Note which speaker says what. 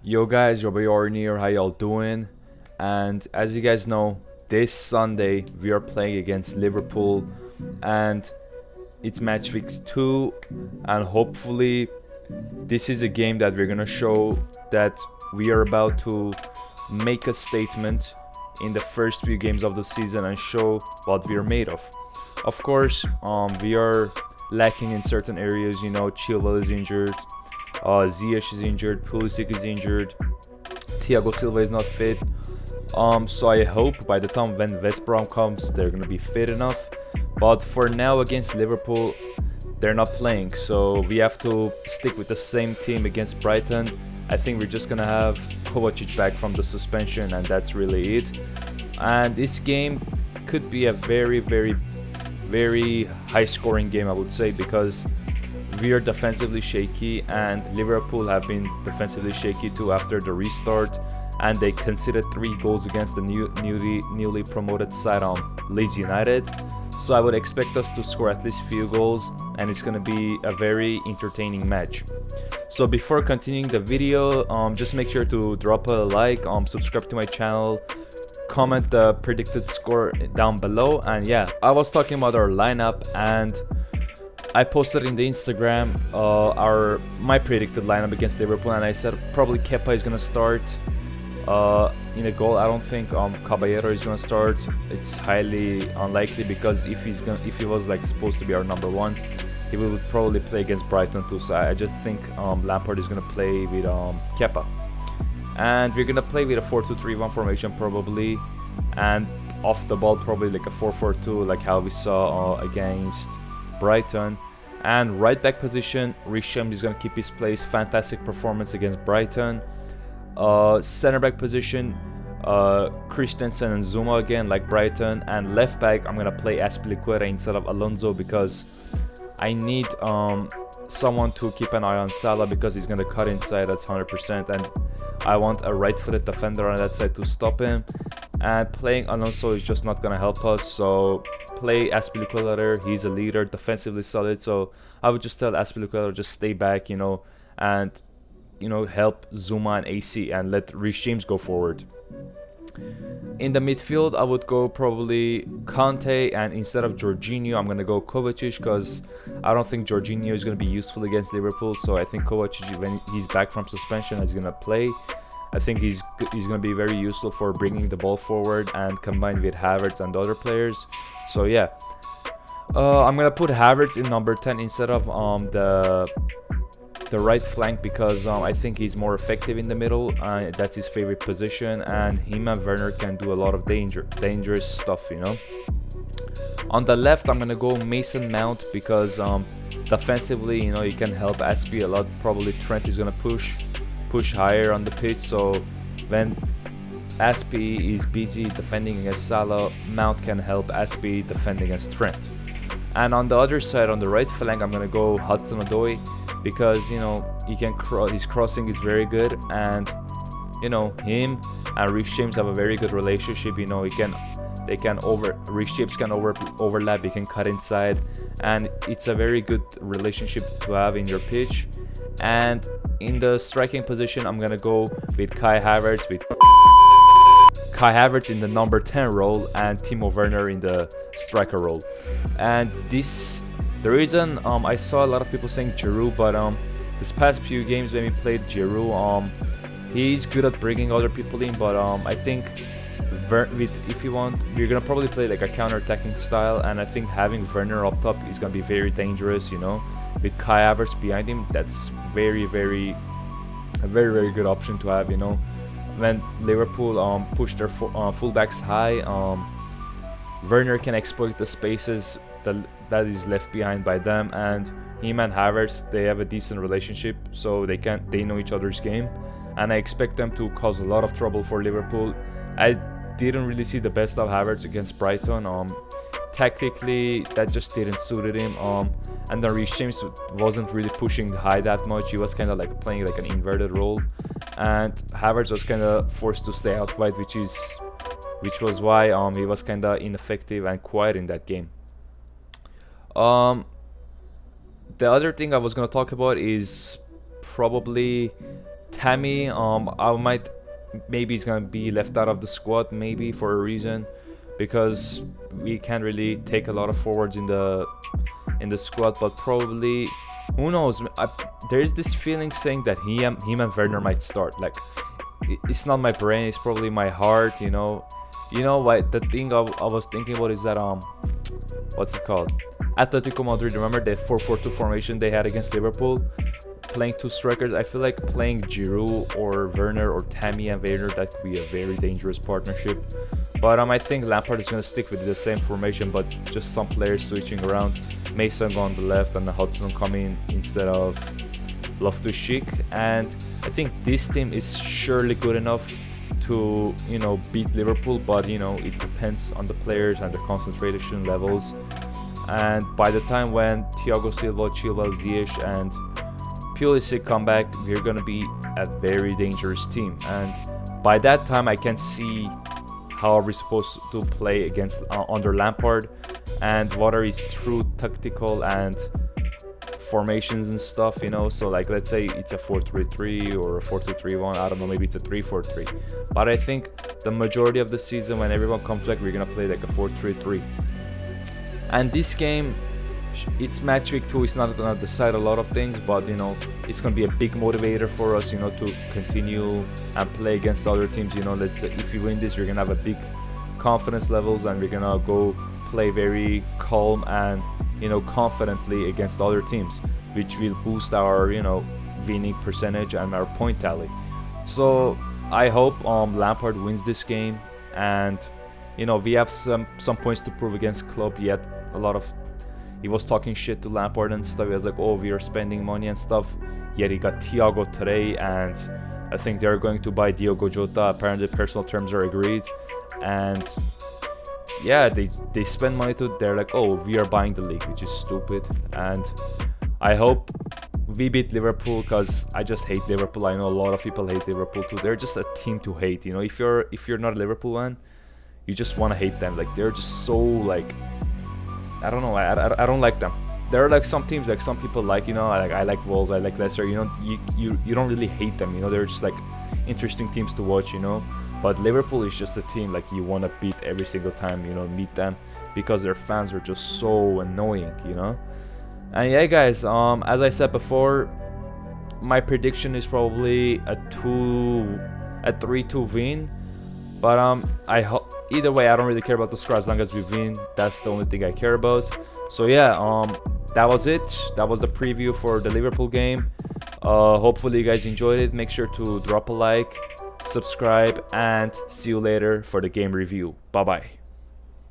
Speaker 1: Yo guys, your boy Orny here, how y'all doing? And as you guys know, this Sunday we are playing against Liverpool and it's match week 2, and hopefully this is a game that we're gonna show that we are about to make a statement in the first few games of the season and show what we are made of. Of course, we are lacking in certain areas, Chilwell is injured, Ziyech is injured, Pulisic is injured, Thiago Silva is not fit. So I hope by the time when West Brom comes, they're gonna be fit enough. But for now, against Liverpool, they're not playing, so we have to stick with the same team against Brighton. I think we're just gonna have Kovacic back from the suspension, and that's really it. And this game could be a very high-scoring game, I would say, because we are defensively shaky, and Liverpool have been defensively shaky too after the restart, and they conceded 3 goals against the newly promoted side on Leeds United. So I would expect us to score at least few goals, and it's going to be a very entertaining match. So before continuing the video, just make sure to drop a like, subscribe to my channel, comment the predicted score down below. And yeah, I was talking about our lineup, and I posted in the Instagram my predicted lineup against Liverpool, and I said probably Kepa is gonna start in a goal. I don't think Caballero is gonna start. It's highly unlikely, because if he was like supposed to be our number 1, he would probably play against Brighton too. So I just think Lampard is gonna play with Kepa, and we're gonna play with a 4-2-3-1 formation probably, and off the ball probably like a 4-4-2, like how we saw against Brighton. And right back position, Risham is gonna keep his place. Fantastic performance against Brighton. Center back position, Christensen and Zuma again, like Brighton. And left back, I'm gonna play Azpilicueta instead of Alonso, because I need someone to keep an eye on Salah, because he's gonna cut inside, that's 100%, and I want a right-footed defender on that side to stop him. And playing Alonso is just not gonna help us, so play Azpilicueta there. He's a leader, defensively solid, so I would just tell Azpilicueta just stay back, and help Zuma and AC, and let Reece James go forward. In the midfield, I would go probably Conte, and instead of Jorginho, I'm gonna go Kovacic, because I don't think Jorginho is gonna be useful against Liverpool. So I think Kovacic, when he's back from suspension, is gonna play. I think he's gonna be very useful for bringing the ball forward and combined with Havertz and other players. So yeah, I'm gonna put Havertz in number 10 instead of the right flank, because I think he's more effective in the middle. That's his favorite position, and him and Werner can do a lot of dangerous stuff. On the left, I'm gonna go Mason Mount, because defensively, he can help Aspi a lot. Probably Trent is gonna push higher on the pitch, so when Aspi is busy defending against Salah, Mount can help Aspi defend against Trent. And on the other side, on the right flank, I'm gonna go Hudson-Odoi, because his crossing is very good, and him and Reece James have a very good relationship. Reece James can overlap, he can cut inside, and it's a very good relationship to have in your pitch. And in the striking position, I'm gonna go with Kai Havertz in the number 10 role, and Timo Werner in the striker role. And the reason I saw a lot of people saying Giroud, but this past few games when we played Giroud, he's good at bringing other people in, but I think if you want, we're gonna probably play like a counter-attacking style, and I think having Werner up top is gonna be very dangerous. With Kai Havertz behind him, that's a very good option to have. When Liverpool push their fullbacks high, Werner can exploit the spaces that is left behind by them, and him and Havertz, they have a decent relationship, so they know each other's game, and I expect them to cause a lot of trouble for Liverpool. I didn't really see the best of Havertz against Brighton. Tactically, that just didn't suit him. And then Reece James wasn't really pushing high that much. He was kind of like playing like an inverted role, and Havertz was kind of forced to stay out wide, which was why he was kind of ineffective and quiet in that game. The other thing I was gonna talk about is probably Tammy, I might maybe he's gonna be left out of the squad maybe for a reason, because we can't really take a lot of forwards in the squad, but probably, who knows? There's this feeling saying that him and Werner might start. Like, it's not my brain, it's probably my heart, you know. You know what? The thing I was thinking about is that what's it called? Atletico Madrid. Remember the 4-4-2 formation they had against Liverpool, playing two strikers? I feel like playing Giroud or Werner or Tammy and Werner, that could be a very dangerous partnership. But I think Lampard is going to stick with the same formation, but just some players switching around. Mason go on the left and the Hudson coming instead of Loftus-Cheek. And I think this team is surely good enough to, you know, beat Liverpool, but, you know, it depends on the players and their concentration levels. And by the time when Thiago Silva, Chilwell, Ziyech and Pulisic come back, we're going to be a very dangerous team. And by that time, I can see how are we supposed to play against under Lampard, and what are his true tactical and formations and stuff, you know. So like, let's say it's a 4-3-3 or a 4-2-3-1, I don't know, maybe it's a 3-4-3, but I think the majority of the season, when everyone comes back, we're gonna play like a 4-3-3. And this game, it's match week 2, it's not gonna decide a lot of things, but, you know, it's gonna be a big motivator for us, you know, to continue and play against other teams. You know, let's say if we win this, we're gonna have a big confidence levels, and we're gonna go play very calm and, you know, confidently against other teams, which will boost our, you know, winning percentage and our point tally. So I hope Lampard wins this game, and, you know, we have some points to prove against Klopp. Yet he was talking shit to Lampard and stuff. He was like, oh, we are spending money and stuff. Yet he got Thiago today, and I think they're going to buy Diogo Jota. Apparently personal terms are agreed, and yeah, they spend money to, they're like, oh, we are buying the league, which is stupid. And I hope we beat Liverpool, because I just hate Liverpool. I know a lot of people hate Liverpool too. They're just a team to hate, you know. If you're not a Liverpool fan, you just want to hate them. Like, they're just so, like, I don't know, I don't like them. There are like some teams, like some people like, you know, I like Wolves, I like Leicester, you know, you don't really hate them, you know. They're just like interesting teams to watch, you know. But Liverpool is just a team like you want to beat every single time, you know, meet them, because their fans are just so annoying, you know. And yeah, guys, as I said before, my prediction is probably a 3-2 win. But I hope either way, I don't really care about the score as long as we win. That's the only thing I care about. So yeah, that was it. That was the preview for the Liverpool game. Hopefully you guys enjoyed it. Make sure to drop a like, subscribe, and see you later for the game review. Bye bye.